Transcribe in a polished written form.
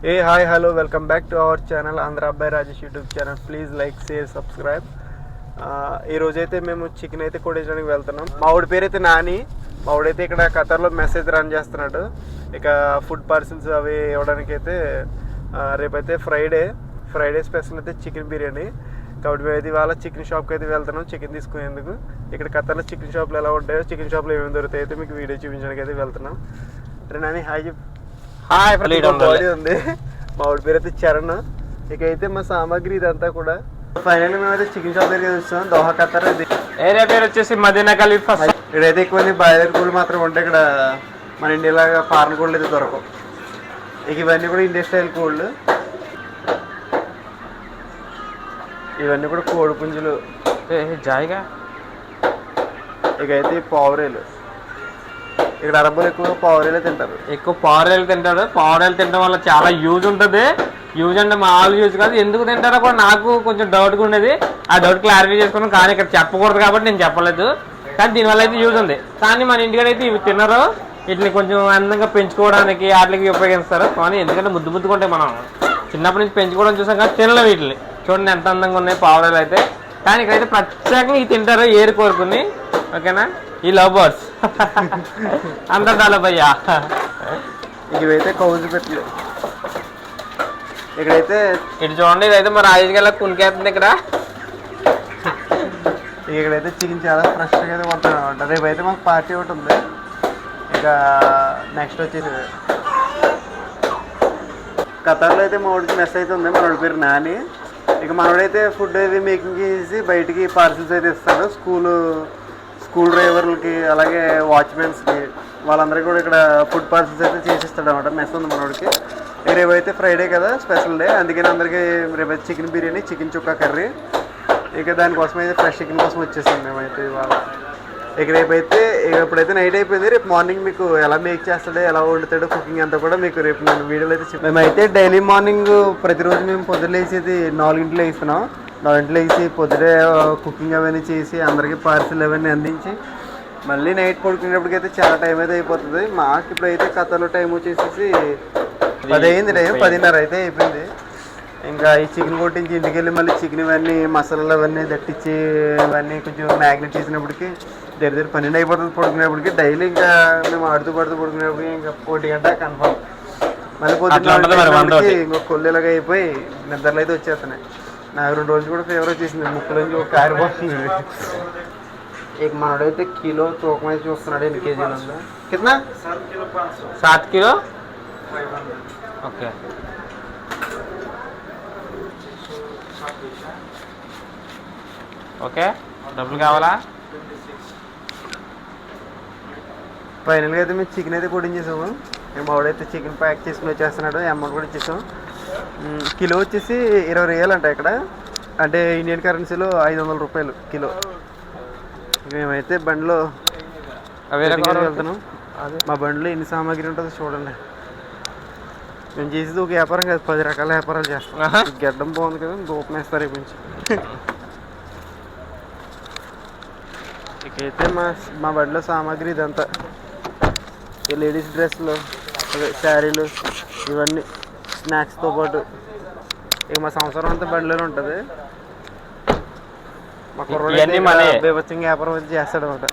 A hi hello welcome back to our channel Andhra Abbayi Rajesh YouTube channel. Please like share subscribe. ఈ రోజైతే మేము chicken అయితే కొట్టేయడానికి వెళ్తున్నాం. మా ఊడి పేరు అయితే నాని. మా ఊడైతే ఇక్కడ ఖతర్లో మెసేజ్ రన్ చేస్తున్నాడు. ఇక ఫుడ్ పార్సిల్స్ అవి ఇవ్వడానికి అయితే రేపైతే ఫ్రైడే స్పెషల్ అయితే చికెన్ బిర్యానీ. కాబట్టి మేము ఇవాళ చికెన్ షాప్కి అయితే వెళ్తున్నాం చికెన్ తీసుకునేందుకు. ఇక్కడ ఖతర్లో చికెన్ షాప్లు ఎలా ఉంటాయో, చికెన్ షాప్లో ఏమేమి దొరుకుతాయి అయితే మీకు వీడియో చూపించడానికి అయితే వెళ్తున్నాం. రే నాని హాయ్ చెప్పు. హాయ్ బాడీ ఉంది. మా ఊడి పేరు అయితే చరణ్. ఇక అయితే మా సామాగ్రి ఇదంతా కూడా ఫైనల్ మేమైతే చికెన్ షాప్ దగ్గర చూస్తాం. దోహా ఖతర్ ఏరియా పేరు వచ్చేసి మదీనా ఖలీఫా. ఇక్కడైతే ఎక్కువ బాయిలర్ కోళ్ళు మాత్రం ఉంటాయి. ఇక్కడ మన ఇండియాలాగా ఫారెన్ కోళ్ళు అయితే దొరకవు. ఇక ఇవన్నీ కూడా ఇండియన్ స్టైల్ కోళ్ళు. ఇవన్నీ కూడా కోడి పుంజులు జాయిగా. ఇక అయితే పావురేలు. ఇక్కడ అరబ్బులు ఎక్కువ పావురేలే తింటారు. పావురేలు తినడం వల్ల చాలా యూజ్ ఉంటుంది. యూజ్ అంటే మామూలు యూజ్ కాదు. ఎందుకు తింటారో కూడా నాకు కొంచెం డౌట్గా ఉండేది. ఆ డౌట్ క్లారిఫై చేసుకున్నాను, కానీ ఇక్కడ చెప్పకూడదు కాబట్టి నేను చెప్పలేదు. కానీ దీనివల్ల అయితే యూజ్ ఉంది. కానీ మన ఇంటికాడ అయితే ఇవి తినరు. వీటిని కొంచెం అందంగా పెంచుకోవడానికి వాటికి ఉపయోగిస్తారు. కానీ ఎందుకంటే ముద్దుగా ఉంటాయి. మనం చిన్నప్పటి నుంచి పెంచుకోవడం చూసాం కానీ తినలేం వీటిని. చూడండి ఎంత అందంగా ఉన్నాయి పావురాలు అయితే. కానీ ఇక్కడైతే ప్రత్యేకంగా ఇవి తింటారు ఏరు కోరుకుని. ఓకేనా, ఈ లవ్ బర్డ్స్ అంత డెవలప్. ఇవైతే కౌజు పెట్టలు. ఇక్కడైతే ఇటు చూడండి, ఇదైతే మరి రాజకీయాల కునికేస్తుంది. ఇక్కడైతే చికెన్ చాలా ఫ్రెష్గా అయితే ఉంటుంది అనమాట. రేపు అయితే మాకు పార్టీ ఒకటి ఉంది. ఇక నెక్స్ట్ వచ్చేసి ఖతర్లో అయితే మా వాడికి మెస్ అయితే ఉంది. మన పేరు నాని. ఇక మనోడైతే ఫుడ్ అవి మేకింగ్ చేసి బయటికి పార్సిల్స్ అయితే ఇస్తాడు. స్కూల్ డ్రైవర్లకి, అలాగే వాచ్మెన్స్కి, వాళ్ళందరికీ కూడా ఇక్కడ ఫుడ్ పార్సిల్స్ అయితే చేసిస్తాడు అనమాట. మెస్ ఉంది మనోడికి. రేపైతే ఫ్రైడే కదా, స్పెషల్ డే. అందుకని అందరికీ రేపైతే చికెన్ బిర్యానీ, చికెన్ చుక్క కర్రీ. ఇక దానికోసం అయితే ఫ్రెష్ చికెన్ కోసం వచ్చేసాం మేమైతే ఇవాళ. ఇక రేపైతే ఇప్పుడైతే నైట్ అయిపోయింది. రేపు మార్నింగ్ మీకు ఎలా మేక్ చేస్తాడో, ఎలా వండుతాడో, కుకింగ్ అంతా కూడా మీకు రేపు నేను వీడియోలో అయితే మేమైతే డైలీ మార్నింగ్ ప్రతిరోజు మేము పొద్దున్న లేచేది 4 వేస్తున్నాం. 4 వేసి పొద్దునే కుకింగ్ అవన్నీ చేసి అందరికీ పార్సిల్ అవన్నీ అందించి మళ్ళీ నైట్ పడుకునేటప్పటికైతే చాలా టైం అయితే అయిపోతుంది. మాకు ఇప్పుడైతే ఖతర్లో టైం వచ్చేసి 10 అయింది. టైం 10:30 అయితే అయిపోయింది. ఇంకా ఈ చికెన్ కొట్టించి ఇంటికి వెళ్ళి మళ్ళీ చికెన్ ఇవన్నీ మసాలాలు అవన్నీ దట్టించి ఇవన్నీ కొంచెం మ్యాగ్నెట్ చేసినప్పటికి దగ్గర 12 అయిపోతుంది పడుకునేప్పటికి. డైలీ ఇంకా మేము ఆడుతూ పడుకునేప్పటికి ఇంకా 1 గంట కన్ఫర్మ్. మళ్ళీ పొద్దున్న ఇంకొక కొల్లేలాగా అయిపోయి నిద్రలు అయితే వచ్చేస్తున్నాయి. నాకు 2 రోజులు కూడా ఫీవర్ వచ్చేసింది. ముక్కులోంచి ఒక కారిపోతుంది. ఇక మనోడైతే కిలో తూకం అయితే చూస్తున్నాడు. ఎన్ని కేజీలు ఉందో కింద 7 కిలో. ఓకే, ఓకే, డబ్బులు కావాలా? ఫైనల్గా అయితే మేము చికెన్ అయితే కొట్టించేసాము. మేము ఆవిడైతే చికెన్ ప్యాక్ చేసుకుని వచ్చేస్తున్నాడు. అమౌంట్ కూడా ఇచ్చేసాం. కిలో వచ్చేసి 20 రియల్ అంట ఇక్కడ. అంటే ఇండియన్ కరెన్సీలో 500 రూపాయలు కిలో. మేమైతే బండిలో వెళ్తున్నాం. మా బండిలో ఎన్ని సామాగ్రి ఉంటుందో చూడండి. మేము చేసేది ఒక వ్యాపారం కాదు, 10 రకాల వ్యాపారాలు చేస్తాం. గడ్డం బాగుంది కదా, దూపం వేస్తారు రేపు నుంచి. ఇకైతే మా బండిలో సామాగ్రి ఇదంతా ఈ లేడీస్ డ్రెస్సులు, శారీలు, ఇవన్నీ స్నాక్స్తో పాటు ఇక మా సంవత్సరం అంతా బండిలోనే ఉంటుంది. మా కుర్రోడు బీభత్సంగా వ్యాపారం వచ్చి చేస్తాడు అనమాట.